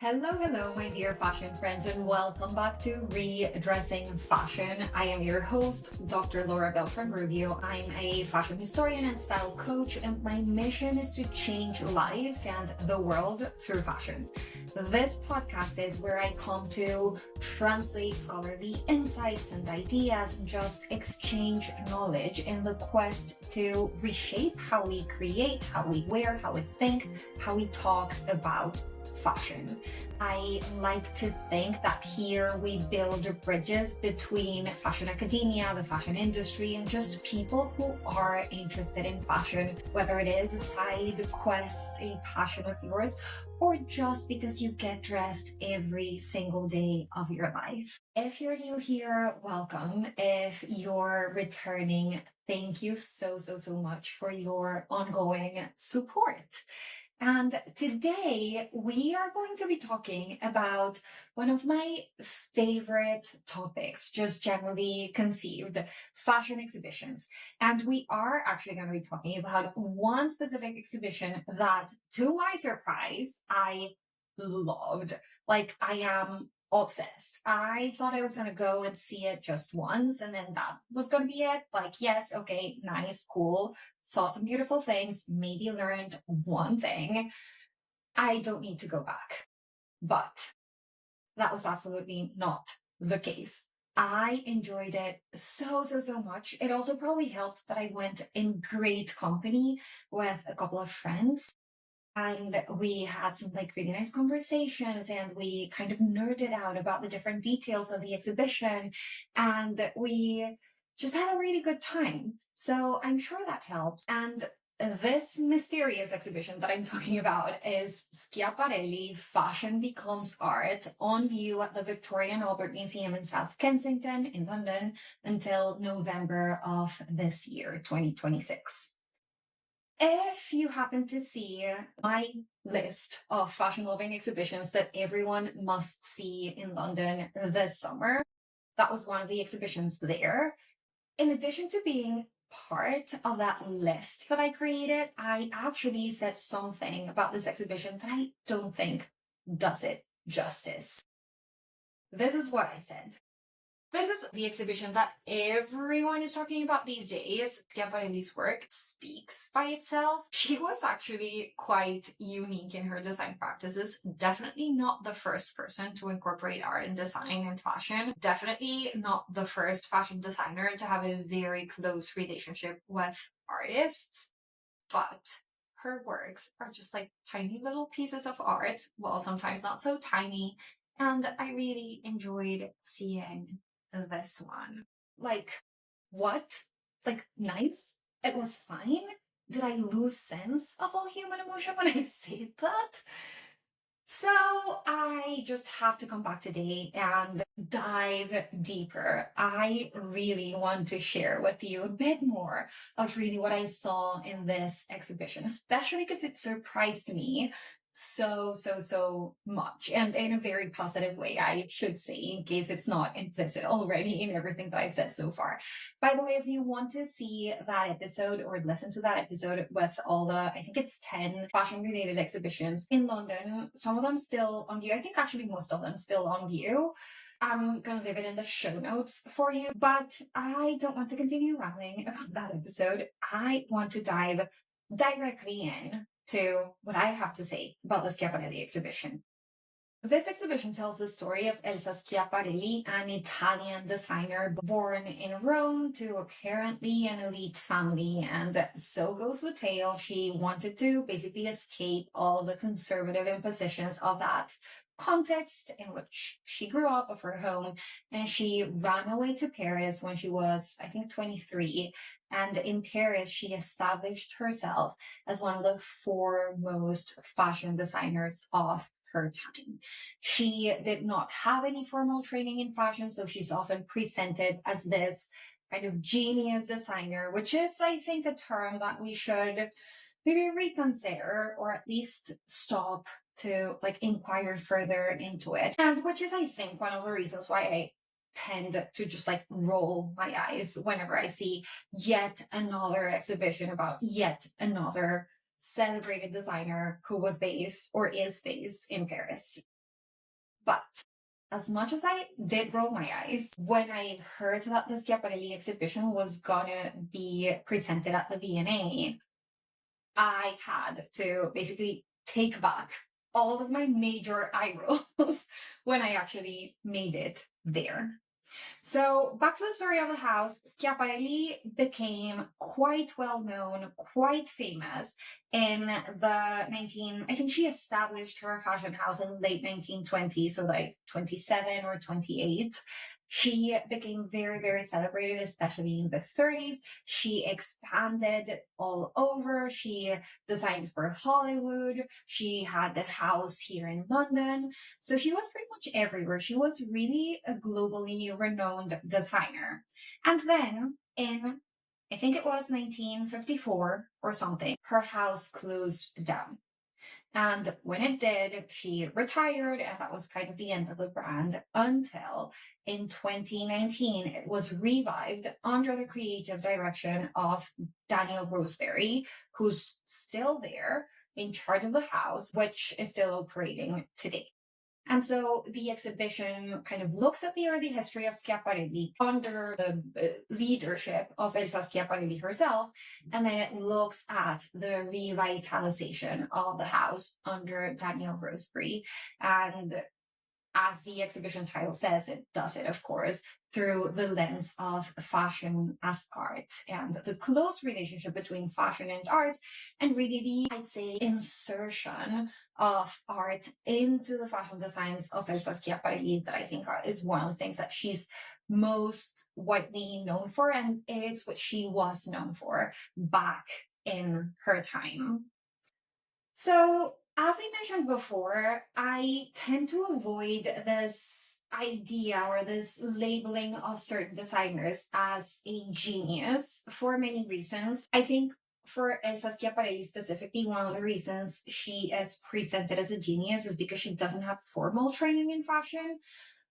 Hello, my dear fashion friends, and welcome back to Readdressing Fashion. I am your host, Dr. Laura Beltran-Rubio. I'm a fashion historian and style coach, and my mission is to change lives and the world through fashion. This podcast is where I come to translate scholarly insights and ideas and just exchange knowledge in the quest to reshape how we create, how we wear, how we think, how we talk about fashion. I like to think that here we build bridges between fashion academia, the fashion industry, and just people who are interested in fashion, whether it is a side quest, a passion of yours, or just because you get dressed every single day of your life. If you're new here, welcome. If you're returning, thank you so much for your ongoing support. And today we are going to be talking about one of my favorite topics, just generally conceived, fashion exhibitions. And we are actually going to be talking about one specific exhibition that, to my surprise, I loved. Like, I am obsessed. I thought I was going to go and see it just once and then that was going to be it. Like, yes, okay, nice, cool. Saw some beautiful things, maybe learned one thing. I don't need to go back. But that was absolutely not the case. I enjoyed it so much. It also probably helped that I went in great company with a couple of friends. And we had some really nice conversations and we kind of nerded out about the different details of the exhibition. And we just had a really good time. So I'm sure that helps. And this mysterious exhibition that I'm talking about is Schiaparelli Fashion Becomes Art, on view at the Victoria and Albert Museum in South Kensington in London until November of this year, 2026. If you happen to see my list of fashion-loving exhibitions that everyone must see in London this summer, that was one of the exhibitions there. In addition to being part of that list that I created, I actually said something about this exhibition that I don't think does it justice. This is what I said. This is the exhibition that everyone is talking about these days. Schiaparelli's work speaks by itself. She was actually quite unique in her design practices. Definitely not the first person to incorporate art and design and fashion. Definitely not the first fashion designer to have a very close relationship with artists. But her works are just like tiny little pieces of art, well, sometimes not so tiny. And I really enjoyed seeing this one. Like, what? Like, nice? It was fine? Did I lose sense of all human emotion when I said that? So I just have to come back today and dive deeper. I really want to share with you a bit more of really what I saw in this exhibition, especially because it surprised me so much, and in a very positive way, I should say, in case it's not implicit already in everything that I've said so far. By the way, if you want to see that episode or listen to that episode with all the, I think it's 10 fashion related exhibitions in London, some of them still on view. I think actually most of them still on view. I'm going to leave it in the show notes for you, but I don't want to continue rambling about that episode. I want to dive directly in to what I have to say about the Schiaparelli exhibition. This exhibition tells the story of Elsa Schiaparelli, an Italian designer born in Rome to apparently an elite family, and so goes the tale. She wanted to basically escape all the conservative impositions of that context in which she grew up, of her home, and she ran away to Paris when she was, I think, 23. And in Paris, she established herself as one of the foremost fashion designers of her time. She did not have any formal training in fashion, so she's often presented as this kind of genius designer, which is, I think, a term that we should maybe reconsider, or at least stop to inquire further into it. And which is, I think, one of the reasons why I tend to just roll my eyes whenever I see yet another exhibition about yet another celebrated designer who was based or is based in Paris. But as much as I did roll my eyes when I heard that the Schiaparelli exhibition was gonna be presented at the V&A, I had to basically take back all of my major eye rolls when I actually made it there. So back to the story of the house, Schiaparelli became quite well known, quite famous in the I think she established her fashion house in late 1920s, so like 27 or 28. She became very, very celebrated, especially in the 30s. She expanded all over. She designed for Hollywood. She had the house here in London. So she was pretty much everywhere. She was really a globally renowned designer. And then in, I think it was 1954 or something, her house closed down. And when it did, she retired, and that was kind of the end of the brand until in 2019, it was revived under the creative direction of Daniel Roseberry, who's still there in charge of the house, which is still operating today. And so the exhibition kind of looks at the early history of Schiaparelli under the leadership of Elsa Schiaparelli herself, and then it looks at the revitalization of the house under Daniel Roseberry. And as the exhibition title says, it does it, of course, through the lens of fashion as art and the close relationship between fashion and art, and really the, I'd say, insertion of art into the fashion designs of Elsa Schiaparelli that I think is one of the things that she's most widely known for, and it's what she was known for back in her time. So, as I mentioned before, I tend to avoid this idea or this labeling of certain designers as a genius for many reasons. I think for Elsa Schiaparelli specifically, one of the reasons she is presented as a genius is because she doesn't have formal training in fashion,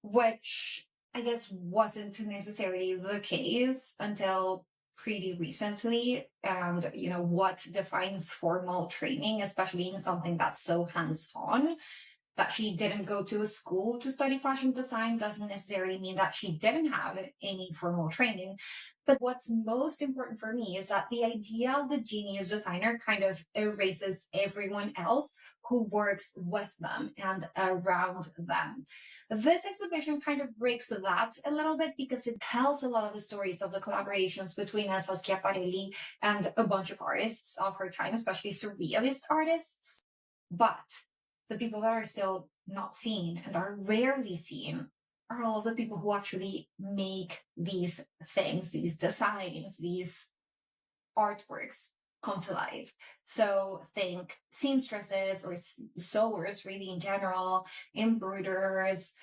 which I guess wasn't necessarily the case until pretty recently. And, what defines formal training, especially in something that's so hands on, that she didn't go to a school to study fashion design doesn't necessarily mean that she didn't have any formal training. But what's most important for me is that the idea of the genius designer kind of erases everyone else who works with them and around them. This exhibition kind of breaks that a little bit because it tells a lot of the stories of the collaborations between Elsa Schiaparelli and a bunch of artists of her time, especially surrealist artists. But the people that are still not seen and are rarely seen are all the people who actually make these things, these designs, these artworks come to life. So think seamstresses or sewers, really in general, embroiderers,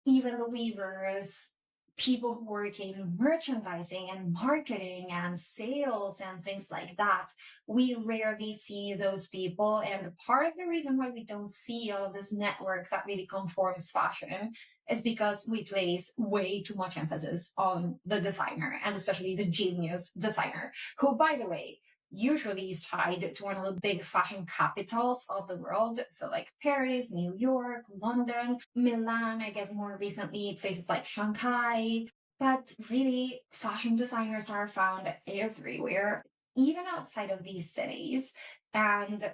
even the weavers, people who work in merchandising and marketing and sales and things like that. We rarely see those people. And part of the reason why we don't see all this network that really conforms fashion is because we place way too much emphasis on the designer, and especially the genius designer, who, by the way, usually is tied to one of the big fashion capitals of the world. So like Paris, New York, London, Milan, I guess more recently, places like Shanghai. But really, fashion designers are found everywhere, even outside of these cities. And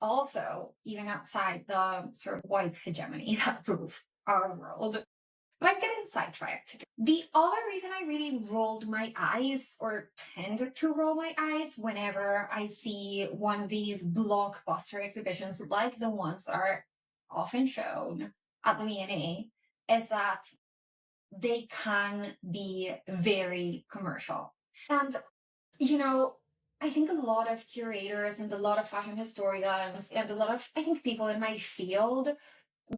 also, even outside the sort of white hegemony that rules our world. But I'm getting sidetracked. The other reason I really rolled my eyes or tend to roll my eyes whenever I see one of these blockbuster exhibitions like the ones that are often shown at the V&A is that they can be very commercial. And, I think a lot of curators and a lot of fashion historians and a lot of, I think, people in my field,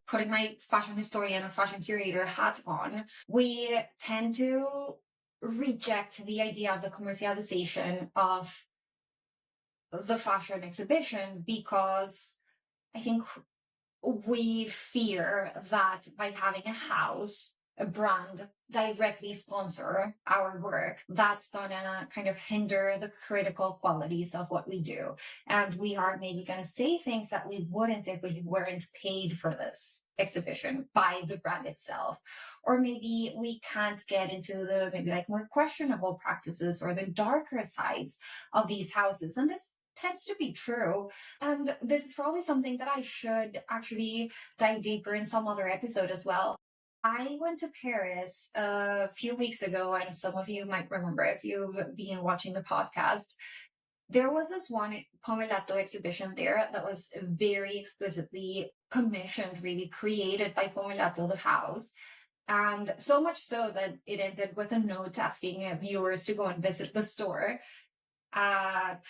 putting my fashion historian and fashion curator hat on, we tend to reject the idea of the commercialization of the fashion exhibition because I think we fear that by having a house a brand directly sponsor our work, that's gonna kind of hinder the critical qualities of what we do. And we are maybe gonna say things that we wouldn't if we weren't paid for this exhibition by the brand itself. Or maybe we can't get into the maybe like more questionable practices or the darker sides of these houses. And this tends to be true. And this is probably something that I should actually dive deeper in some other episode as well. I went to Paris a few weeks ago, and some of you might remember if you've been watching the podcast. There was this one Pomellato exhibition there that was very explicitly commissioned, really created by Pomellato, the house. And so much so that it ended with a note asking viewers to go and visit the store at,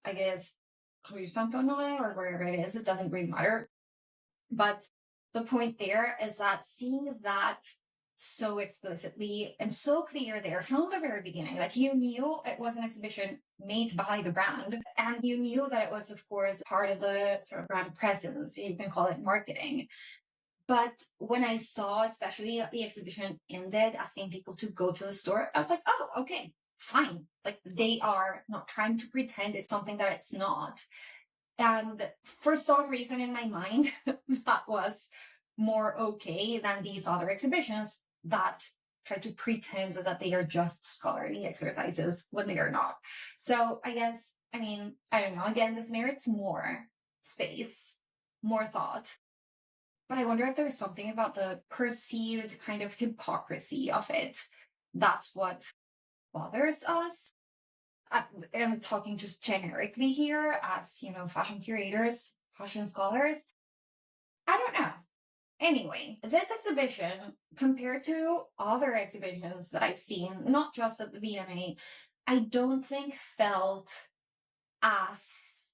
I guess, Rue Saint-Honoré or wherever it is. It doesn't really matter. But the point there is that seeing that so explicitly and so clear there from the very beginning, like you knew it was an exhibition made by the brand, and you knew that it was, of course, part of the sort of brand presence. You can call it marketing. But when I saw, especially the exhibition ended, asking people to go to the store, I was like, oh, okay, fine. Like they are not trying to pretend it's something that it's not. And for some reason in my mind, that was more okay than these other exhibitions that try to pretend that they are just scholarly exercises when they are not. So I guess, I mean, I don't know. Again, this merits more space, more thought. But I wonder if there's something about the perceived kind of hypocrisy of it. That's what bothers us. I'm talking just generically here as, fashion curators, fashion scholars. I don't know. Anyway, this exhibition, compared to other exhibitions that I've seen, not just at the V&A, I don't think felt as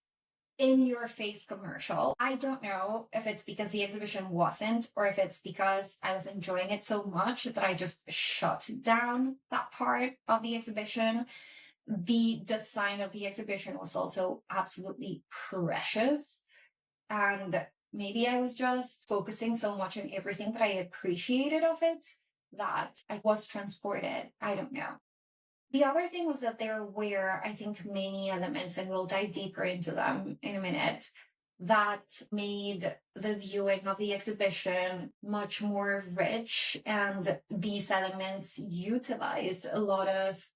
in your face commercial. I don't know if it's because the exhibition wasn't, or if it's because I was enjoying it so much that I just shut down that part of the exhibition. The design of the exhibition was also absolutely precious. And maybe I was just focusing so much on everything that I appreciated of it that I was transported. I don't know. The other thing was that there were, I think, many elements, and we'll dive deeper into them in a minute, that made the viewing of the exhibition much more rich. And these elements utilized a lot of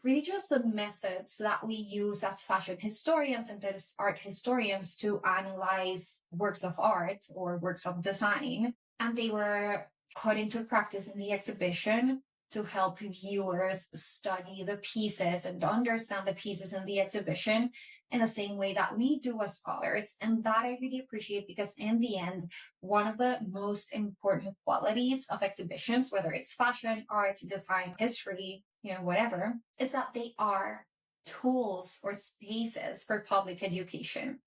really just the methods that we use as fashion historians and as art historians to analyze works of art or works of design. And they were put into practice in the exhibition to help viewers study the pieces and understand the pieces in the exhibition in the same way that we do as scholars. And that I really appreciate, because in the end, one of the most important qualities of exhibitions, whether it's fashion, art, design, history, whatever, is that they are tools or spaces for public education.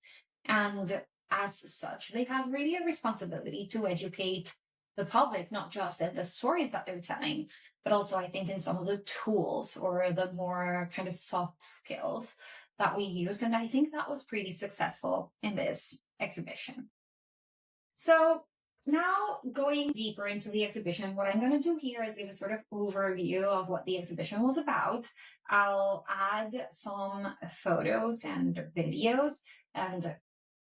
And as such, they have really a responsibility to educate the public, not just in the stories that they're telling, but also I think in some of the tools or the more kind of soft skills that we use. And I think that was pretty successful in this exhibition. So now going deeper into the exhibition, what I'm going to do here is give a sort of overview of what the exhibition was about. I'll add some photos and videos, and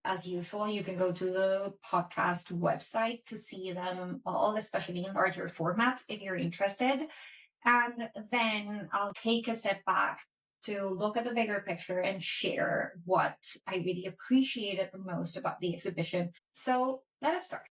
as usual, you can go to the podcast website to see them all, especially in larger format if you're interested. And then I'll take a step back to look at the bigger picture and share what I really appreciated the most about the exhibition. So let us start.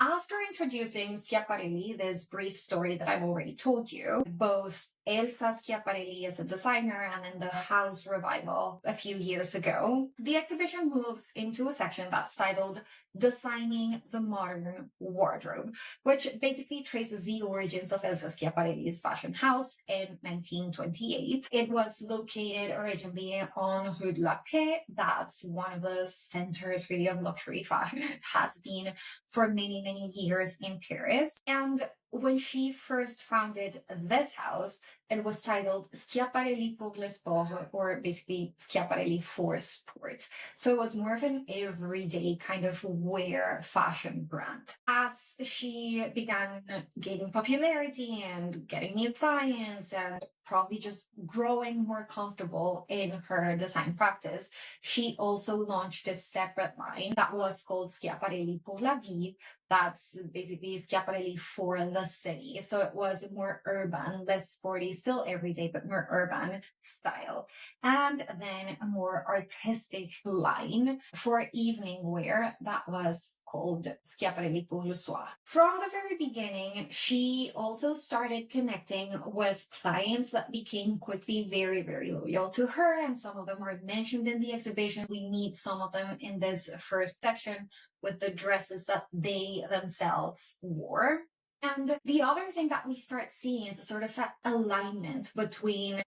After introducing Schiaparelli, this brief story that I've already told you, both Elsa Schiaparelli as a designer and then the house revival a few years ago, the exhibition moves into a section that's titled Designing the Modern Wardrobe, which basically traces the origins of Elsa Schiaparelli's fashion house in 1928. It was located originally on Rue de la Paix. That's one of the centers really of luxury fashion. It has been for many, many years in Paris. And when she first founded this house, it was titled Schiaparelli pour le sport, or basically Schiaparelli for sport. So it was more of an everyday kind of wear fashion brand. As she began gaining popularity and getting new clients and probably just growing more comfortable in her design practice, she also launched a separate line that was called Schiaparelli pour la vie. That's basically Schiaparelli for the city. So it was more urban, less sporty, still everyday, but more urban style. And then a more artistic line for evening wear that was called Schiaparelli pour le soir. From the very beginning, she also started connecting with clients that became quickly very, very loyal to her. And some of them are mentioned in the exhibition. We meet some of them in this first section with the dresses that they themselves wore. And the other thing that we start seeing is a sort of alignment between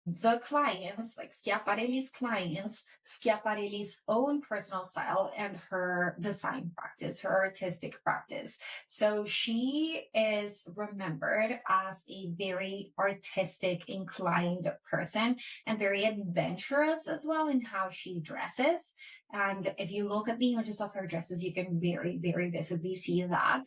the clients, like Schiaparelli's clients, Schiaparelli's own personal style, and her design practice, her artistic practice. So she is remembered as a very artistic inclined person and very adventurous as well in how she dresses. And if you look at the images of her dresses, you can very, very visibly see that.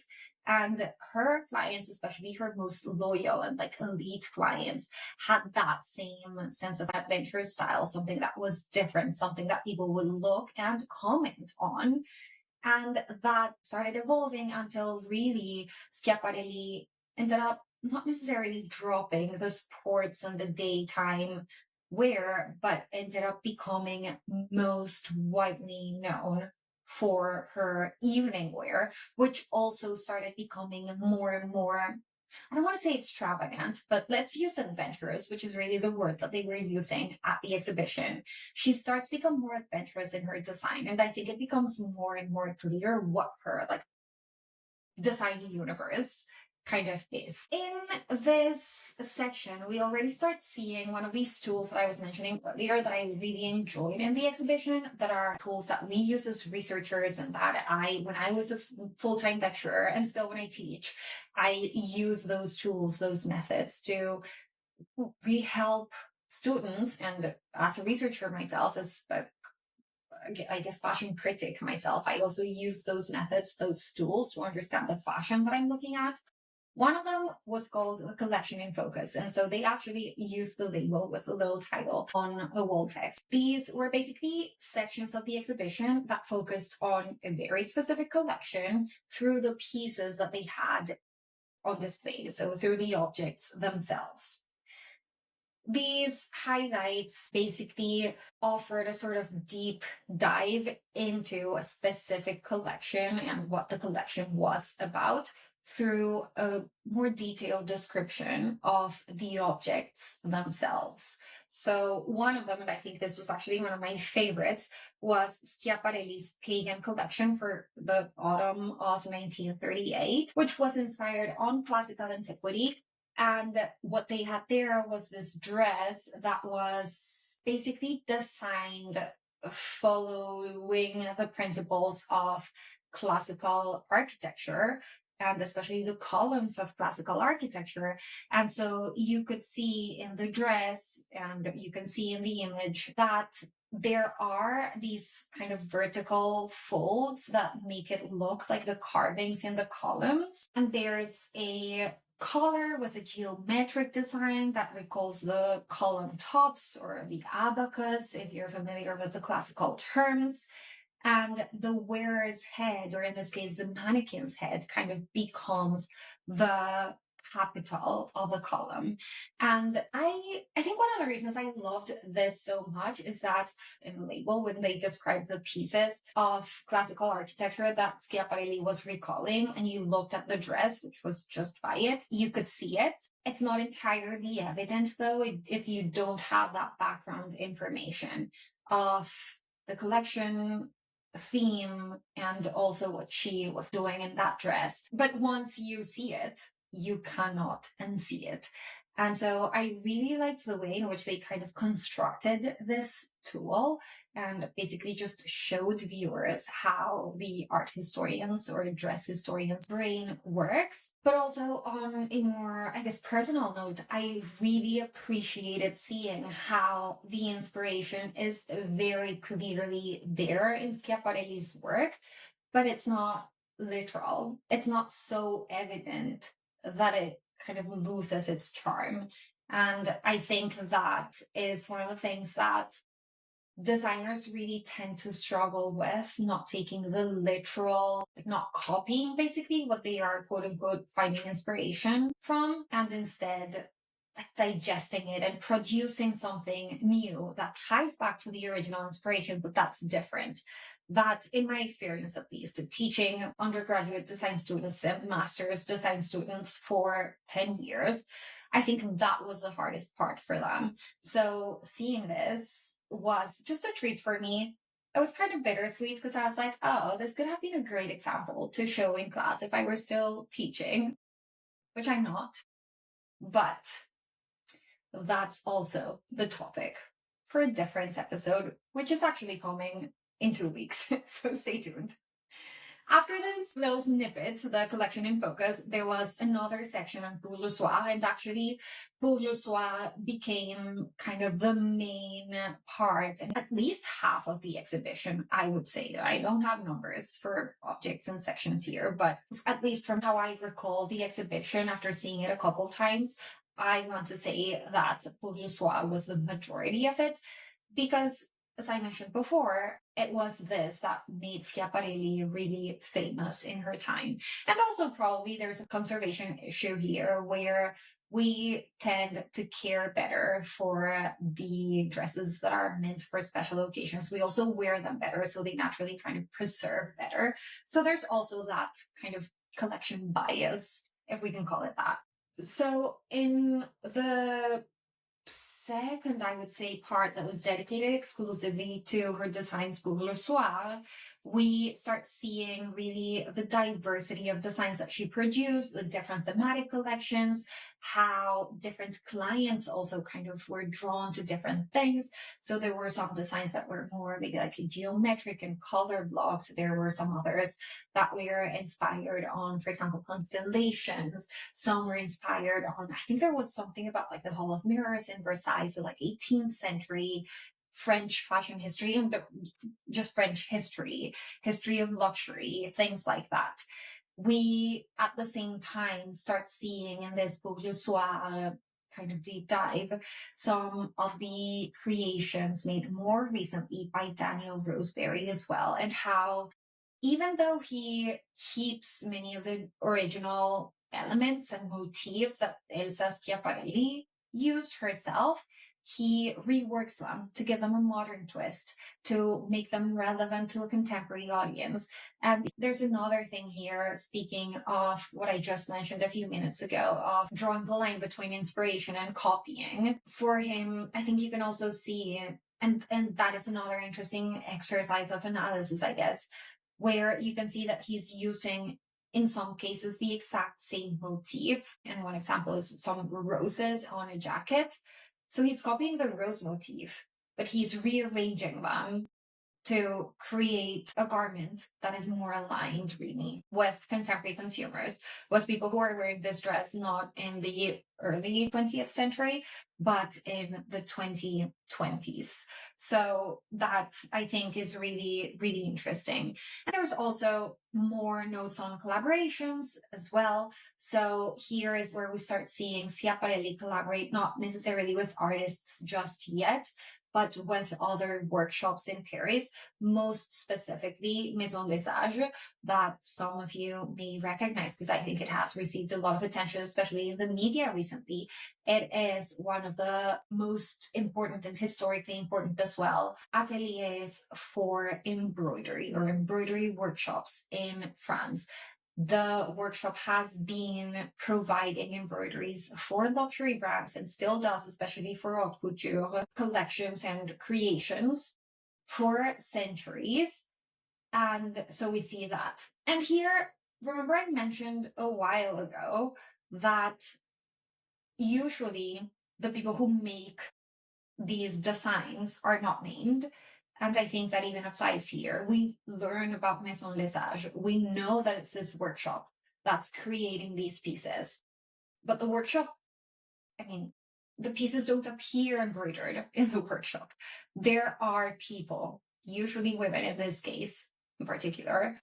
And her clients, especially her most loyal and like elite clients, had that same sense of adventurous style, something that was different, something that people would look and comment on. And that started evolving until really Schiaparelli ended up not necessarily dropping the sports and the daytime wear, but ended up becoming most widely known for her evening wear, which also started becoming more and more, I don't want to say extravagant, but let's use adventurous, which is really the word that they were using at the exhibition. She starts to become more adventurous in her design. And I think it becomes more and more clear what her like design universe kind of is. In this section, we already start seeing one of these tools that I was mentioning earlier that I really enjoyed in the exhibition, that are tools that we use as researchers and that when I was a full-time lecturer and still when I teach, I use those tools, those methods to really help students. And as a researcher myself, as I guess fashion critic myself, I also use those methods, those tools to understand the fashion that I'm looking at. One of them was called the Collection in Focus. And so they actually used the label with a little title on the wall text. These were basically sections of the exhibition that focused on a very specific collection through the pieces that they had on display. So through the objects themselves. These highlights basically offered a sort of deep dive into a specific collection and what the collection was about through a more detailed description of the objects themselves. So one of them, and I think this was actually one of my favorites, was Schiaparelli's Pagan collection for the autumn of 1938, which was inspired on classical antiquity. And what they had there was this dress that was basically designed following the principles of classical architecture, and especially the columns of classical architecture. And so you could see in the dress, and you can see in the image, that there are these kind of vertical folds that make it look like the carvings in the columns. And there's a collar with a geometric design that recalls the column tops or the abacus, if you're familiar with the classical terms. And the wearer's head, or in this case, the mannequin's head, kind of becomes the capital of a column. And I think one of the reasons I loved this so much is that in the label, when they described the pieces of classical architecture that Schiaparelli was recalling, and you looked at the dress, which was just by it, you could see it. It's not entirely evident, though, if you don't have that background information of the collection, theme, and also what she was doing in that dress. But once you see it, you cannot unsee it. And so I really liked the way in which they kind of constructed this tool and basically just showed viewers how the art historians or dress historians' brain works. But also on a more, I guess, personal note, I really appreciated seeing how the inspiration is very clearly there in Schiaparelli's work, but it's not literal. It's not so evident that it kind of loses its charm. And I think that is one of the things that designers really tend to struggle with, not taking the literal, like not copying basically what they are quote unquote finding inspiration from, and instead like digesting it and producing something new that ties back to the original inspiration, but that's different. That, in my experience at least, teaching undergraduate design students and master's design students for 10 years, I think that was the hardest part for them. So seeing this was just a treat for me. It was kind of bittersweet because I was like, oh, this could have been a great example to show in class if I were still teaching, which I'm not. But that's also the topic for a different episode, which is actually coming in 2 weeks. So stay tuned. After this little snippet, the collection in focus, there was another section on Pour le Soir, and actually Pour le Soir became kind of the main part, and at least half of the exhibition, I would say. I don't have numbers for objects and sections here, but at least from how I recall the exhibition after seeing it a couple times, I want to say that Pour le Soir was the majority of it, because as I mentioned before, it was this that made Schiaparelli really famous in her time. And also probably there's a conservation issue here where we tend to care better for the dresses that are meant for special occasions. We also wear them better, so they naturally kind of preserve better. So there's also that kind of collection bias, if we can call it that. So in the second, I would say, part that was dedicated exclusively to her designs pour le soir, we start seeing really the diversity of designs that she produced, the different thematic collections, how different clients also kind of were drawn to different things. So there were some designs that were more maybe like geometric and color blocked. There were some others that were inspired on, for example, constellations. Some were inspired on, I think there was something about like the Hall of Mirrors in Versailles, so like 18th century French fashion history and just French history, history of luxury, things like that. We, at the same time, start seeing in this Pour le Soir kind of deep dive some of the creations made more recently by Daniel Roseberry as well, and how even though he keeps many of the original elements and motifs that Elsa Schiaparelli used herself, he reworks them to give them a modern twist, to make them relevant to a contemporary audience. And there's another thing here, speaking of what I just mentioned a few minutes ago, of drawing the line between inspiration and copying. For him, I think you can also see, and that is another interesting exercise of analysis, I guess, where you can see that he's using, in some cases, the exact same motif. And one example is some roses on a jacket. So he's copying the rose motif, but he's rearranging them to create a garment that is more aligned really with contemporary consumers, with people who are wearing this dress not in the early 20th century, but in the 2020s. So that I think is really, really interesting. And there's also more notes on collaborations as well. So here is where we start seeing Schiaparelli collaborate, not necessarily with artists just yet, but with other workshops in Paris, most specifically Maison des Sages, that some of you may recognize because I think it has received a lot of attention, especially in the media recently. It is one of the most important and historically important as well ateliers for embroidery or embroidery workshops in France. The workshop has been providing embroideries for luxury brands and still does, especially for haute couture collections and creations for centuries. And so we see that. And here, remember I mentioned a while ago that usually the people who make these designs are not named. And I think that even applies here. We learn about Maison Lesage. We know that it's this workshop that's creating these pieces. But the workshop, I mean, the pieces don't appear embroidered in the workshop. There are people, usually women in this case in particular,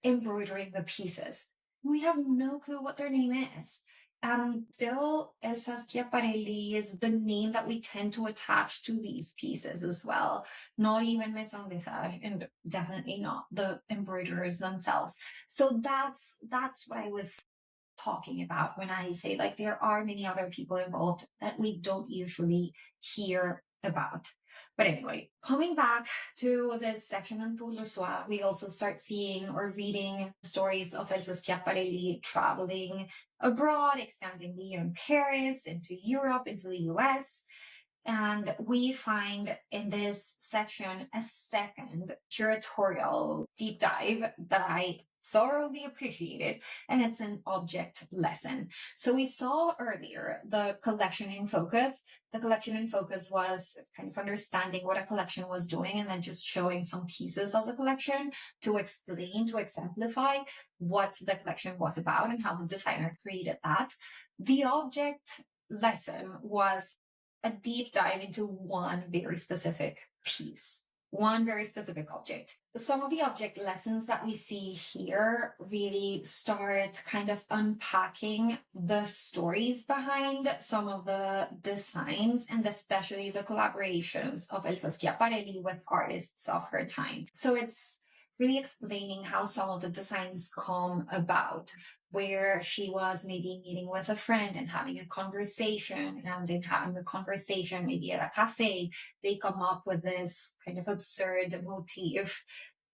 embroidering the pieces. We have no clue what their name is. And still, Elsa Schiaparelli is the name that we tend to attach to these pieces as well. Not even Maison Lesage, and definitely not the embroiderers themselves. So that's what I was talking about when I say like there are many other people involved that we don't usually hear about. But anyway, coming back to this section on Pour le Soir, we also start seeing or reading stories of Elsa Schiaparelli traveling abroad, expanding beyond Paris, into Europe, into the US. And we find in this section a second curatorial deep dive that I thoroughly appreciated, and it's an object lesson. So we saw earlier the collection in focus. The collection in focus was kind of understanding what a collection was doing and then just showing some pieces of the collection to explain, to exemplify what the collection was about and how the designer created that. The object lesson was a deep dive into one very specific piece, one very specific object. Some of the object lessons that we see here really start kind of unpacking the stories behind some of the designs and especially the collaborations of Elsa Schiaparelli with artists of her time. So it's really explaining how some of the designs come about, where she was maybe meeting with a friend and having a conversation, and in having the conversation maybe at a cafe, they come up with this kind of absurd motif,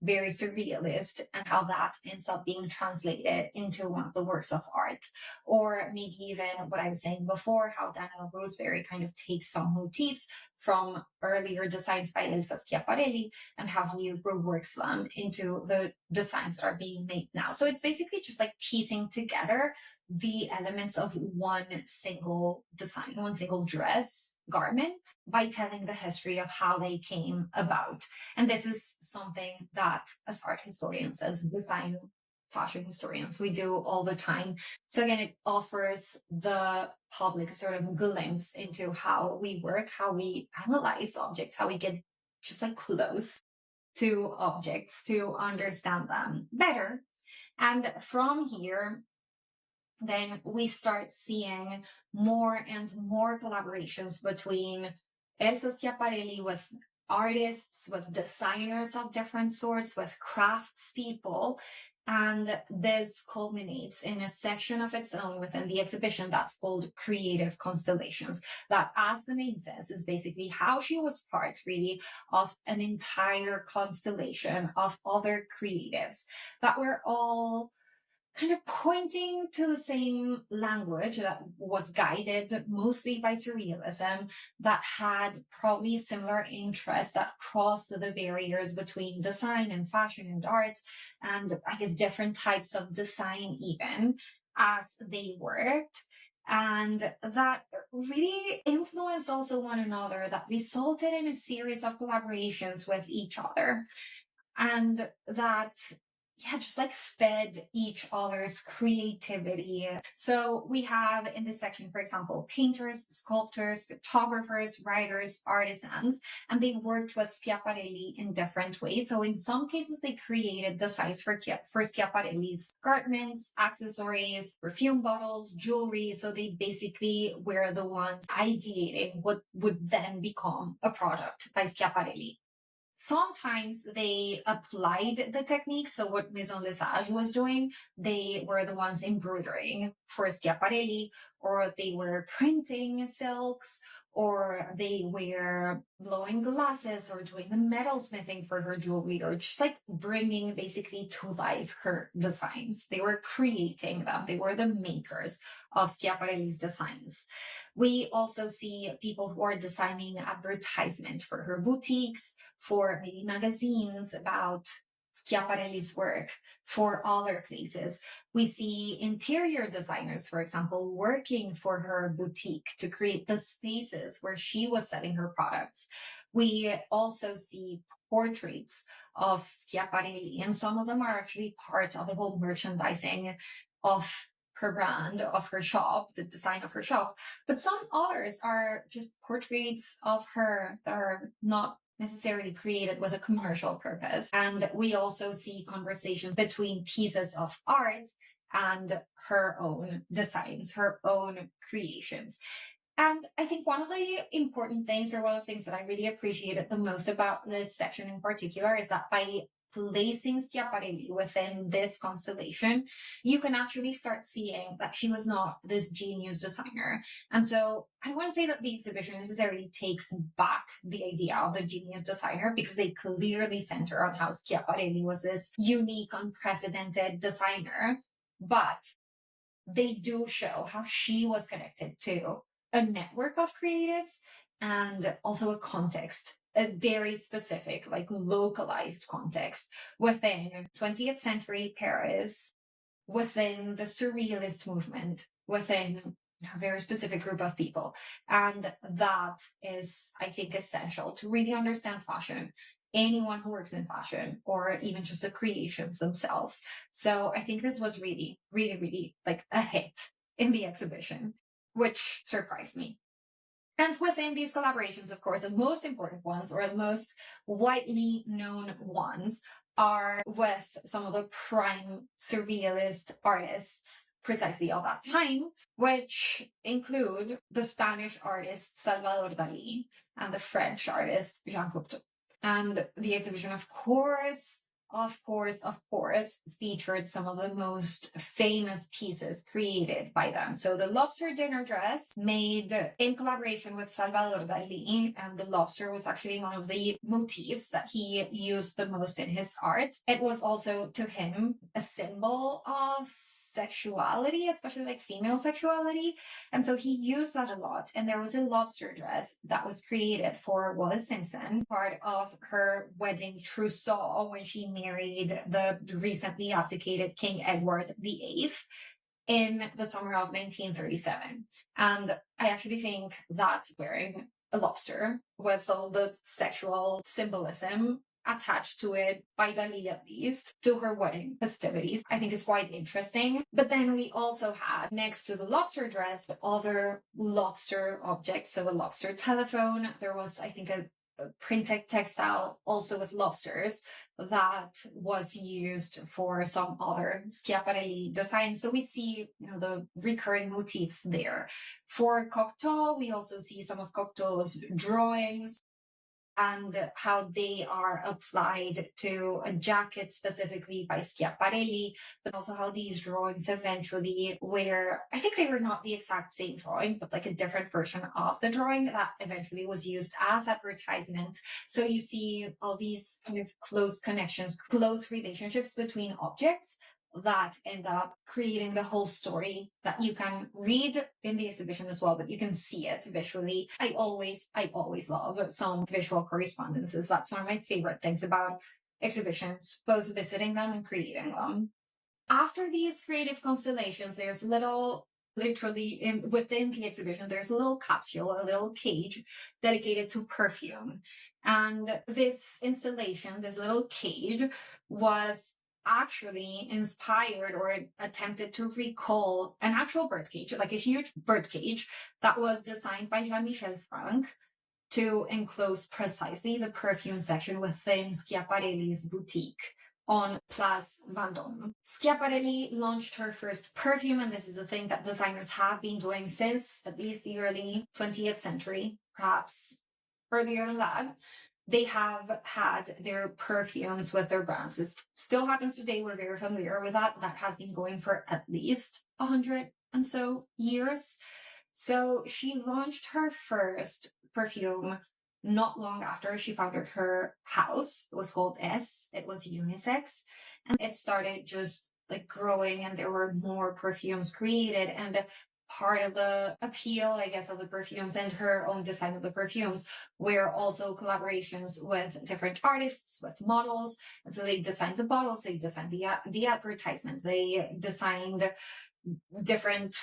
very surrealist, and how that ends up being translated into one of the works of art. Or maybe even what I was saying before, how Daniel Roseberry kind of takes some motifs from earlier designs by Elsa Schiaparelli and how he reworks them into the designs that are being made now. So it's basically just like piecing together the elements of one single design, one single dress garment, by telling the history of how they came about. And this is something that as art historians, as design fashion historians, we do all the time. So again, it offers the public sort of glimpse into how we work, how we analyze objects, how we get just like close to objects to understand them better. And from here, then we start seeing more and more collaborations between Elsa Schiaparelli with artists, with designers of different sorts, with craftspeople. And this culminates in a section of its own within the exhibition that's called Creative Constellations. That, as the name says, is basically how she was part really of an entire constellation of other creatives that were all kind of pointing to the same language that was guided mostly by Surrealism, that had probably similar interests that crossed the barriers between design and fashion and art, and I guess different types of design even as they worked. And that really influenced also one another, that resulted in a series of collaborations with each other. And that just like fed each other's creativity. So we have in this section, for example, painters, sculptors, photographers, writers, artisans, and they worked with Schiaparelli in different ways. So in some cases, they created designs for Schiaparelli's garments, accessories, perfume bottles, jewelry. So they basically were the ones ideating what would then become a product by Schiaparelli. Sometimes they applied the technique. So what Maison Lesage was doing, they were the ones embroidering for Schiaparelli, or they were printing silks, or they were blowing glasses, or doing the metalsmithing for her jewelry, or just like bringing basically to life her designs. They were creating them. They were the makers of Schiaparelli's designs. We also see people who are designing advertisement for her boutiques, for maybe magazines about Schiaparelli's work for other places. We see interior designers, for example, working for her boutique to create the spaces where she was selling her products. We also see portraits of Schiaparelli, and some of them are actually part of the whole merchandising of her brand, of her shop, the design of her shop. But some others are just portraits of her that are not necessarily created with a commercial purpose. And we also see conversations between pieces of art and her own designs, her own creations. And I think one of the important things, or one of the things that I really appreciated the most about this section in particular, is that by placing Schiaparelli within this constellation, you can actually start seeing that she was not this genius designer. And so I don't want to say that the exhibition necessarily takes back the idea of the genius designer, because they clearly center on how Schiaparelli was this unique, unprecedented designer. But they do show how she was connected to a network of creatives and also a context, a very specific, like localized context within 20th century Paris, within the Surrealist movement, within a very specific group of people. And that is, I think, essential to really understand fashion, anyone who works in fashion, or even just the creations themselves. So I think this was really, really, really like a hit in the exhibition, which surprised me. And within these collaborations, of course, the most important ones, or the most widely known ones, are with some of the prime surrealist artists precisely of that time, which include the Spanish artist Salvador Dali and the French artist Jean Cocteau. And the exhibition, of course, featured some of the most famous pieces created by them. So the lobster dinner dress, made in collaboration with Salvador Dali, and the lobster was actually one of the motifs that he used the most in his art. It was also, to him, a symbol of sexuality, especially like female sexuality. And so he used that a lot. And there was a lobster dress that was created for Wallis Simpson, part of her wedding trousseau when she married the recently abdicated King Edward VIII in the summer of 1937. And I actually think that wearing a lobster with all the sexual symbolism attached to it, by Dali at least, to her wedding festivities, I think is quite interesting. But then we also had, next to the lobster dress, other lobster objects. So a lobster telephone. There was, I think, a printed textile also with lobsters that was used for some other Schiaparelli designs. So we see, the recurring motifs there. For Cocteau, we also see some of Cocteau's drawings and how they are applied to a jacket specifically by Schiaparelli, but also how these drawings eventually were, I think they were not the exact same drawing, but like a different version of the drawing that eventually was used as advertisement. So you see all these kind of close connections, close relationships between objects that end up creating the whole story that you can read in the exhibition as well, but you can see it visually. I always love some visual correspondences. That's one of my favorite things about exhibitions, both visiting them and creating them. After these creative constellations, there's literally within the exhibition, there's a little capsule, a little cage dedicated to perfume. And this installation, this little cage, was actually inspired or attempted to recall an actual birdcage, like a huge birdcage that was designed by Jean-Michel Franck to enclose precisely the perfume section within Schiaparelli's boutique on Place Vendôme. Schiaparelli launched her first perfume, and this is a thing that designers have been doing since at least the early 20th century, perhaps earlier than that. They have had their perfumes with their brands. It still happens today. We're very familiar with that. That has been going for at least 100 and so years. So she launched her first perfume not long after she founded her house. It was called S. It was unisex. And it started just like growing, and there were more perfumes created. And part of the appeal, I guess, of the perfumes and her own design of the perfumes were also collaborations with different artists, with models. And so they designed the bottles, they designed the advertisement, they designed different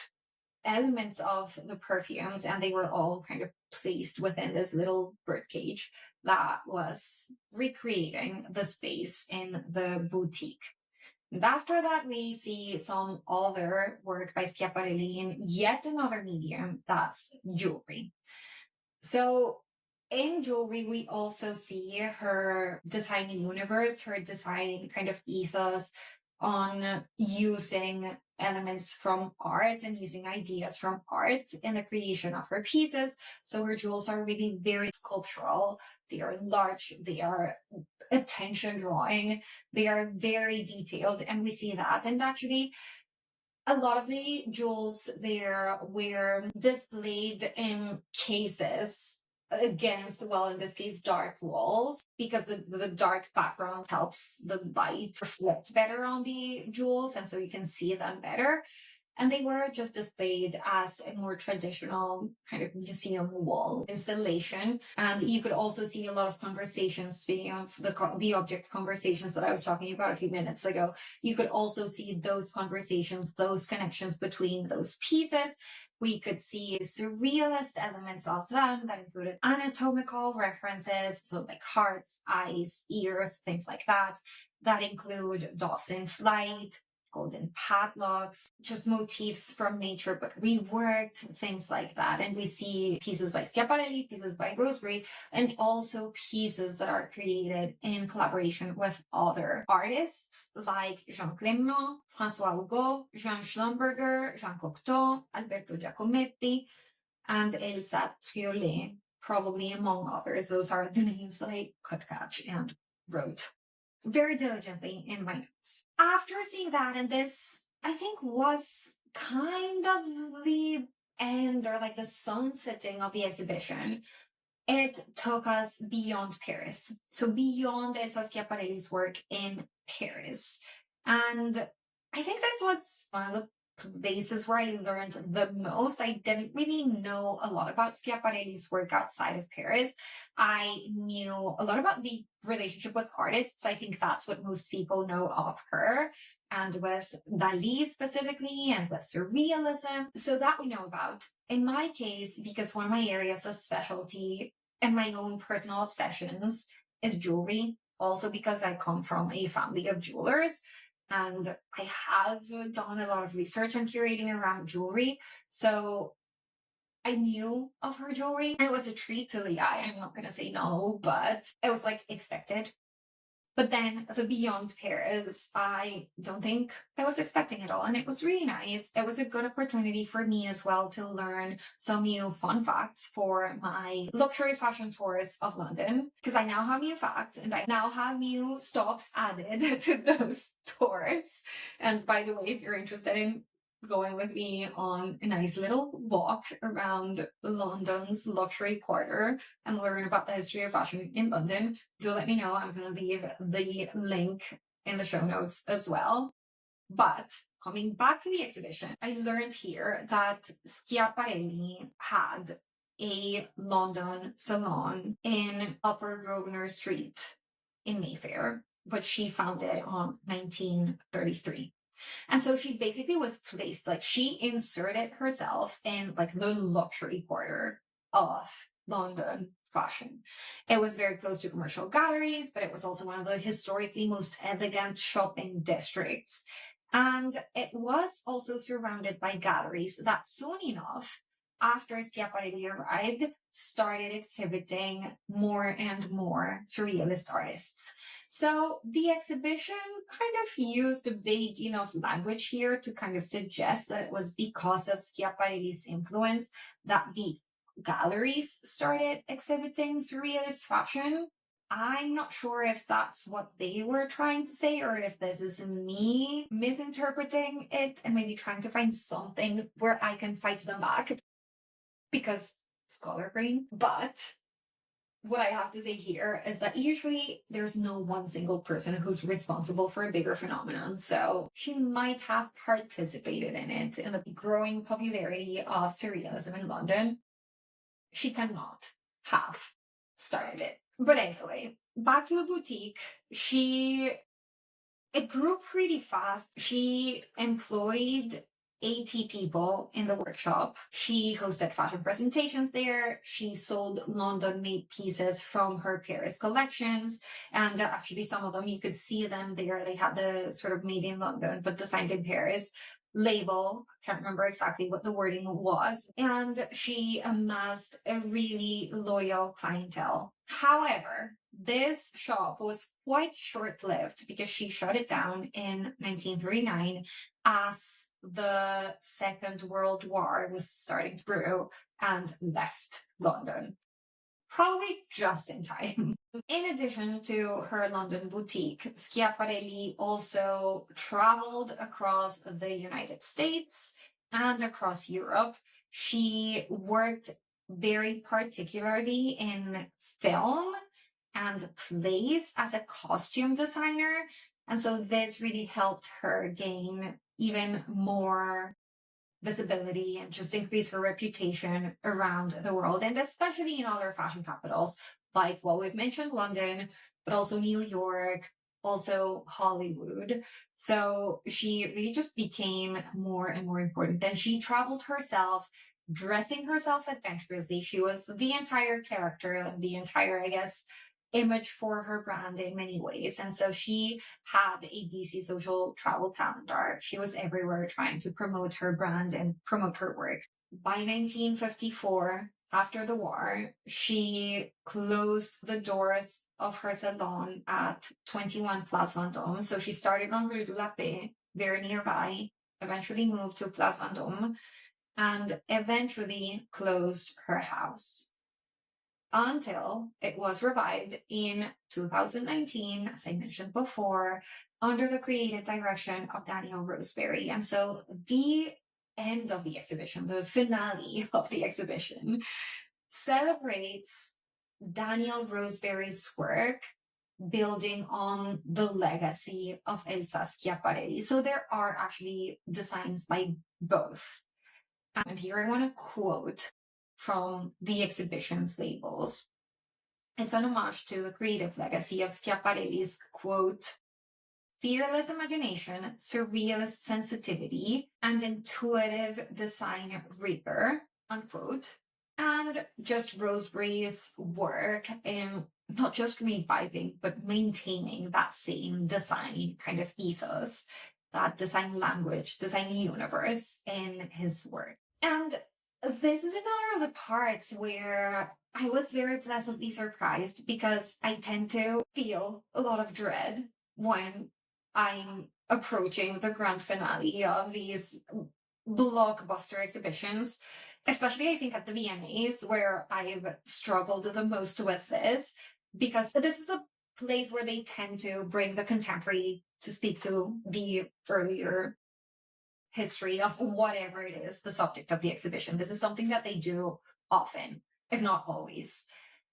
elements of the perfumes, and they were all kind of placed within this little birdcage that was recreating the space in the boutique. And after that, we see some other work by Schiaparelli in yet another medium, that's jewelry. So in jewelry, we also see her design universe, her design kind of ethos on using elements from art and using ideas from art in the creation of her pieces. So her jewels are really very sculptural. They are large. They are attention drawing. They are very detailed. And we see that. And actually, a lot of the jewels there were displayed in cases against, well, in this case, dark walls, because the dark background helps the light reflect better on the jewels, and so you can see them better. And they were just displayed as a more traditional kind of museum wall installation. And you could also see a lot of conversations, speaking of the object conversations that I was talking about a few minutes ago, you could also see those conversations, those connections between those pieces. We could see surrealist elements of them that included anatomical references, so like hearts, eyes, ears, things like that, that include doves in flight, golden padlocks, just motifs from nature, but reworked, things like that. And we see pieces by Schiaparelli, pieces by Roseberry, and also pieces that are created in collaboration with other artists like Jean Clément, François Hugo, Jean Schlumberger, Jean Cocteau, Alberto Giacometti, and Elsa Schiaparelli, probably among others. Those are the names that I could catch and wrote very diligently in my notes. After seeing that, and this, I think, was kind of the end or like the sunsetting of the exhibition, it took us beyond Paris. So beyond Elsa Schiaparelli's work in Paris. And I think this was one of the places where I learned the most. I didn't really know a lot about Schiaparelli's work outside of Paris. I knew a lot about the relationship with artists. I think that's what most people know of her, and with Dali specifically, and with Surrealism. So that we know about. In my case, because one of my areas of specialty and my own personal obsessions is jewelry, also because I come from a family of jewelers, and I have done a lot of research and curating around jewelry. So I knew of her jewelry, and it was a treat to the eye. I'm not going to say no, but it was like expected. But then the Beyond Paris, I don't think I was expecting it all. And it was really nice. It was a good opportunity for me as well to learn some new fun facts for my luxury fashion tours of London, because I now have new facts and I now have new stops added to those tours. And by the way, if you're interested in going with me on a nice little walk around London's luxury quarter and learn about the history of fashion in London, do let me know. I'm going to leave the link in the show notes as well. But coming back to the exhibition, I learned here that Schiaparelli had a London salon in Upper Grosvenor Street in Mayfair, but she founded on 1933. And so she basically was placed, like she inserted herself in like the luxury quarter of London fashion. It was very close to commercial galleries, but it was also one of the historically most elegant shopping districts. And it was also surrounded by galleries that soon enough, after Schiaparelli arrived, started exhibiting more and more surrealist artists. So the exhibition kind of used vague enough language here to kind of suggest that it was because of Schiaparelli's influence that the galleries started exhibiting surrealist fashion. I'm not sure if that's what they were trying to say, or if this is me misinterpreting it and maybe trying to find something where I can fight them back, because scholar brain. But what I have to say here is that usually there's no one single person who's responsible for a bigger phenomenon. So she might have participated in it in the growing popularity of surrealism in London. She cannot have started it. But anyway, back to the boutique. It grew pretty fast. She employed 80 people in the workshop. She hosted fashion presentations there. She sold London made pieces from her Paris collections. And actually, some of them, you could see them there. They had the sort of made in London, but designed in Paris label. Can't remember exactly what the wording was. And she amassed a really loyal clientele. However, this shop was quite short-lived because she shut it down in 1939 as the Second World War was starting to brew and left London. Probably just in time. In addition to her London boutique, Schiaparelli also traveled across the United States and across Europe. She worked very particularly in film and plays as a costume designer. And so this really helped her gain even more visibility and just increase her reputation around the world, and especially in other fashion capitals, like what we've mentioned, London, but also New York, also Hollywood. So she really just became more and more important. And she traveled herself, dressing herself adventurously. She was the entire character, the entire, I guess, image for her brand in many ways. And so she had a busy social travel calendar. She was everywhere trying to promote her brand and promote her work. By 1954, after the war, she closed the doors of her salon at 21 Place Vendôme. So she started on Rue de la Paix, very nearby, eventually moved to Place Vendôme, and eventually closed her house until it was revived in 2019, as I mentioned before, under the creative direction of Daniel Roseberry. And so the end of the exhibition, the finale of the exhibition, celebrates Daniel Roseberry's work building on the legacy of Elsa Schiaparelli. So there are actually designs by both. And here I want to quote from the exhibition's labels. It's an homage to the creative legacy of Schiaparelli's, quote, fearless imagination, surrealist sensitivity, and intuitive design rigor, unquote. And just Roseberry's work in not just reviving, but maintaining that same design kind of ethos, that design language, design universe in his work. And this is another of the parts where I was very pleasantly surprised, because I tend to feel a lot of dread when I'm approaching the grand finale of these blockbuster exhibitions, especially I think at the VMAs, where I've struggled the most with this, because this is the place where they tend to bring the contemporary to speak to the earlier history of whatever it is, the subject of the exhibition. This is something that they do often, if not always.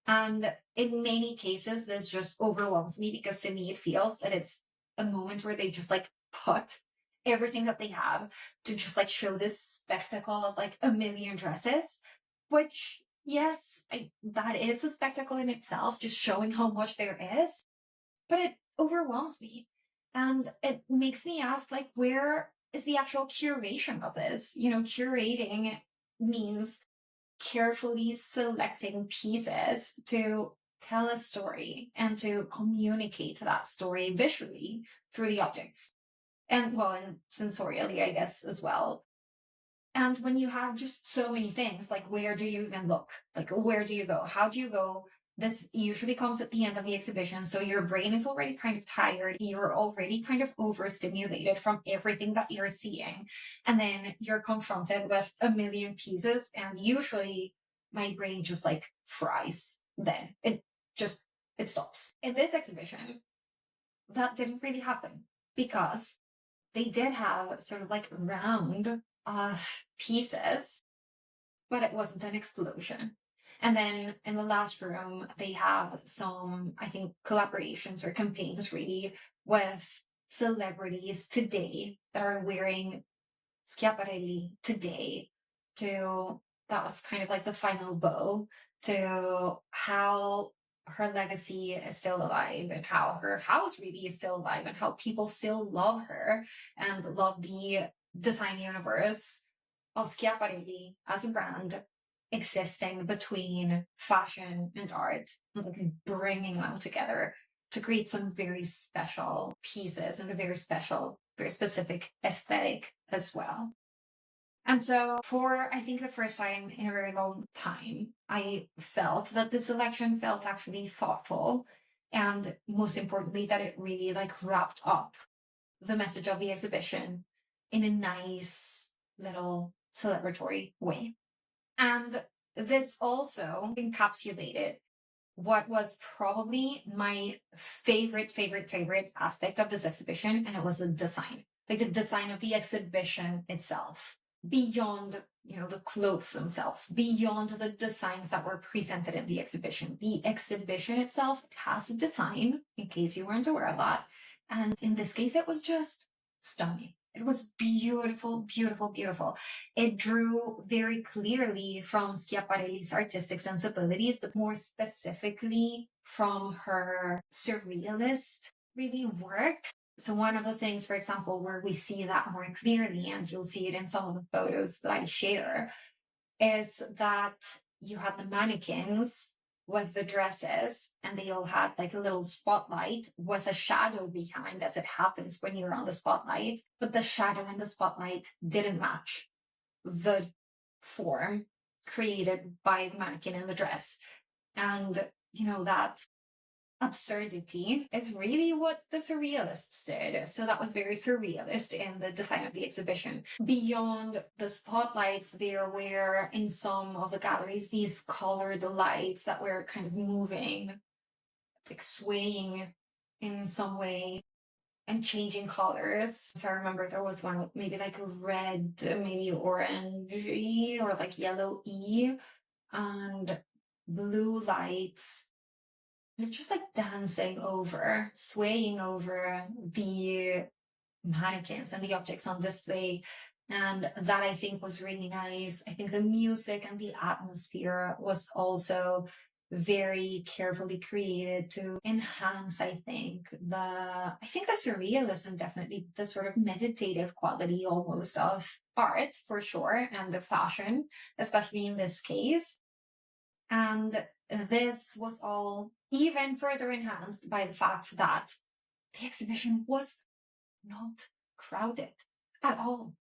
And in many cases, this just overwhelms me, because to me, it feels that it's a moment where they just like put everything that they have to just like show this spectacle of like a million dresses, which, yes, that is a spectacle in itself, just showing how much there is, but it overwhelms me. And it makes me ask, like, where is the actual curation of this? You know, curating means carefully selecting pieces to tell a story and to communicate that story visually through the objects. And well, and sensorially, I guess, as well. And when you have just so many things, like, where do you even look? Like, where do you go? How do you go? This usually comes at the end of the exhibition. So your brain is already kind of tired. You're already kind of overstimulated from everything that you're seeing. And then you're confronted with a million pieces. And usually my brain just like fries. Then it stops. In this exhibition, that didn't really happen, because they did have sort of like round of pieces, but it wasn't an explosion. And then in the last room, they have some, I think, collaborations or campaigns really with celebrities today that are wearing Schiaparelli today to, that was kind of like the final bow to how her legacy is still alive and how her house really is still alive and how people still love her and love the design universe of Schiaparelli as a brand existing between fashion and art, like bringing them together to create some very special pieces and a very special, very specific aesthetic as well. And so for, I think the first time in a very long time, I felt that the selection felt actually thoughtful. And most importantly, that it really like wrapped up the message of the exhibition in a nice little celebratory way. And this also encapsulated what was probably my favorite aspect of this exhibition, and it was the design, like the design of the exhibition itself, beyond, you know, the clothes themselves, beyond the designs that were presented in the exhibition. The exhibition itself has a design, in case you weren't aware of that. And in this case, it was just stunning. It was beautiful, beautiful, beautiful. It drew very clearly from Schiaparelli's artistic sensibilities, but more specifically from her surrealist really work. So one of the things, for example, where we see that more clearly, and you'll see it in some of the photos that I share, is that you had the mannequins with the dresses, and they all had like a little spotlight with a shadow behind, as it happens when you're on the spotlight. But the shadow and the spotlight didn't match the form created by the mannequin in the dress. And, you know, that absurdity is really what the surrealists did. So that was very surrealist in the design of the exhibition. Beyond the spotlights, there were in some of the galleries these colored lights that were kind of moving, like swaying in some way and changing colors. So I remember there was one with maybe like red, maybe orangey or like yellow-y, and blue lights. And just like dancing over, swaying over the mannequins and the objects on display. And that I think was really nice. I think the music and the atmosphere was also very carefully created to enhance, I think the surrealism, definitely the sort of meditative quality almost of art for sure, and the fashion, especially in this case. And this was all even further enhanced by the fact that the exhibition was not crowded at all.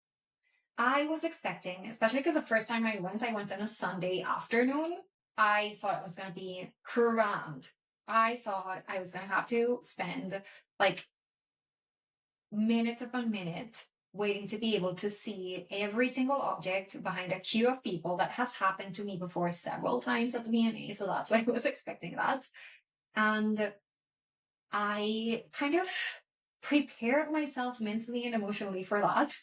I was expecting, especially because the first time I went on a Sunday afternoon. I thought it was going to be crammed. I thought I was going to have to spend like minute upon minute waiting to be able to see every single object behind a queue of people. That has happened to me before several times at the V&A, so that's why I was expecting that. And I kind of prepared myself mentally and emotionally for that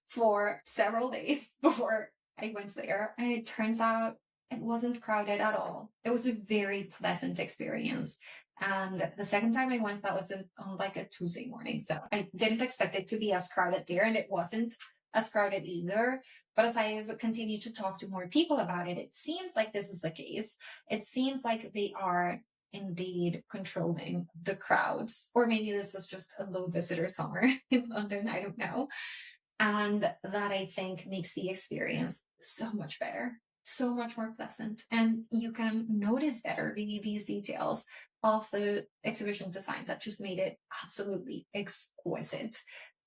for several days before I went there. And it turns out it wasn't crowded at all. It was a very pleasant experience. And the second time I went, that was on like a Tuesday morning. So I didn't expect it to be as crowded there, and it wasn't as crowded either. But as I've continued to talk to more people about it, it seems like this is the case. It seems like they are indeed controlling the crowds, or maybe this was just a low visitor summer in London, I don't know. And that I think makes the experience so much better, so much more pleasant, and you can notice better these details of the exhibition design that just made it absolutely exquisite.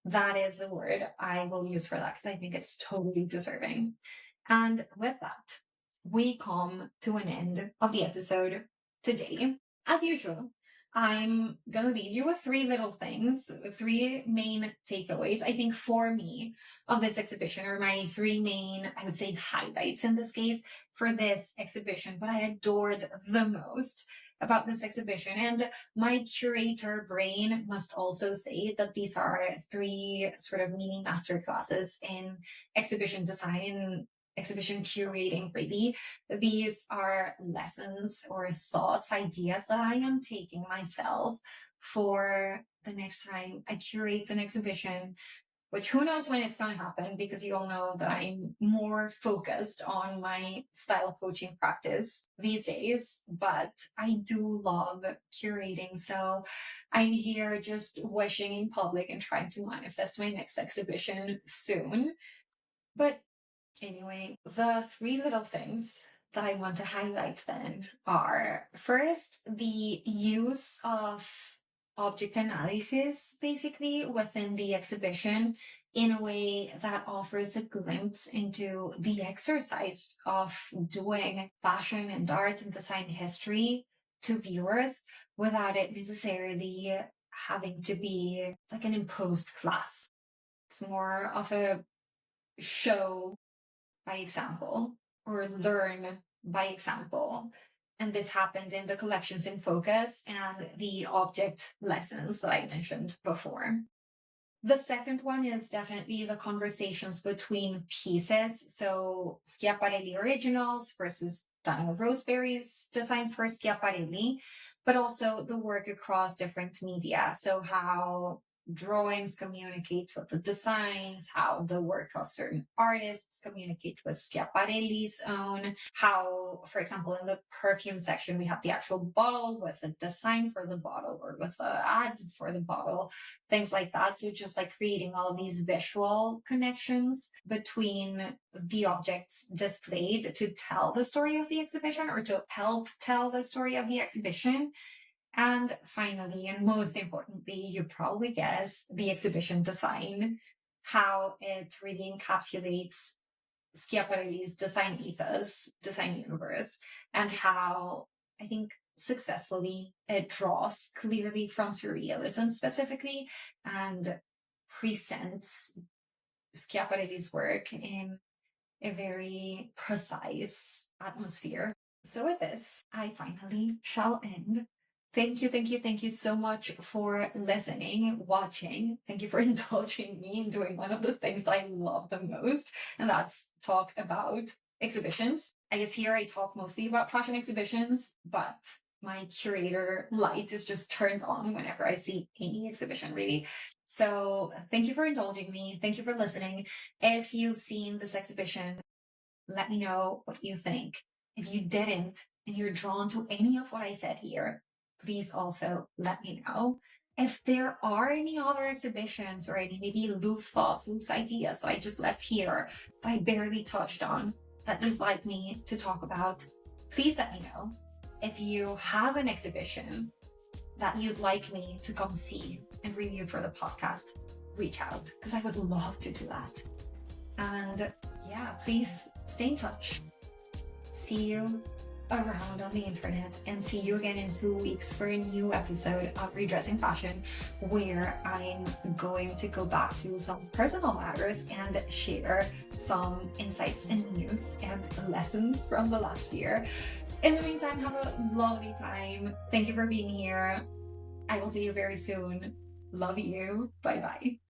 That is the word I will use for that, because I think it's totally deserving. And with that, we come to an end of the episode today. As usual, I'm going to leave you with three little things, three main takeaways, I think, for me of this exhibition, or my three main, I would say, highlights in this case for this exhibition, what I adored the most about this exhibition. And my curator brain must also say that these are three sort of mini master classes in exhibition design, exhibition curating, really. These are lessons or thoughts, ideas that I am taking myself for the next time I curate an exhibition, which who knows when it's going to happen, because you all know that I'm more focused on my style coaching practice these days, but I do love curating. So I'm here just wishing in public and trying to manifest my next exhibition soon. But anyway, the three little things that I want to highlight then are first, the use of object analysis basically within the exhibition in a way that offers a glimpse into the exercise of doing fashion and art and design history to viewers without it necessarily having to be like an imposed class. It's more of a show by example or learn by example. And this happened in the collections in focus and the object lessons that I mentioned before. The second one is definitely the conversations between pieces. So Schiaparelli originals versus Daniel Roseberry's designs for Schiaparelli, but also the work across different media. So how drawings communicate with the designs, how the work of certain artists communicate with Schiaparelli's own, how, for example, in the perfume section, we have the actual bottle with the design for the bottle or with the ad for the bottle, things like that. So just like creating all of these visual connections between the objects displayed to tell the story of the exhibition or to help tell the story of the exhibition. And finally, and most importantly, you probably guess, the exhibition design, how it really encapsulates Schiaparelli's design ethos, design universe, and how I think successfully it draws clearly from Surrealism specifically and presents Schiaparelli's work in a very precise atmosphere. So with this, I finally shall end. Thank you so much for listening, watching. Thank you for indulging me in doing one of the things that I love the most, and that's talk about exhibitions. I guess here I talk mostly about fashion exhibitions, but my curator light is just turned on whenever I see any exhibition, really. So thank you for indulging me. Thank you for listening. If you've seen this exhibition, let me know what you think. If you didn't and you're drawn to any of what I said here, please also let me know. If there are any other exhibitions or any maybe loose thoughts, loose ideas that I just left here that I barely touched on that you'd like me to talk about, please let me know. If you have an exhibition that you'd like me to come see and review for the podcast, reach out, because I would love to do that. And yeah, please stay in touch. See you around on the internet, and see you again in 2 weeks for a new episode of Redressing Fashion, where I'm going to go back to some personal matters and share some insights and news and lessons from the last year. In the meantime, have a lovely time. Thank you for being here. I will see you very soon. Love you. Bye bye.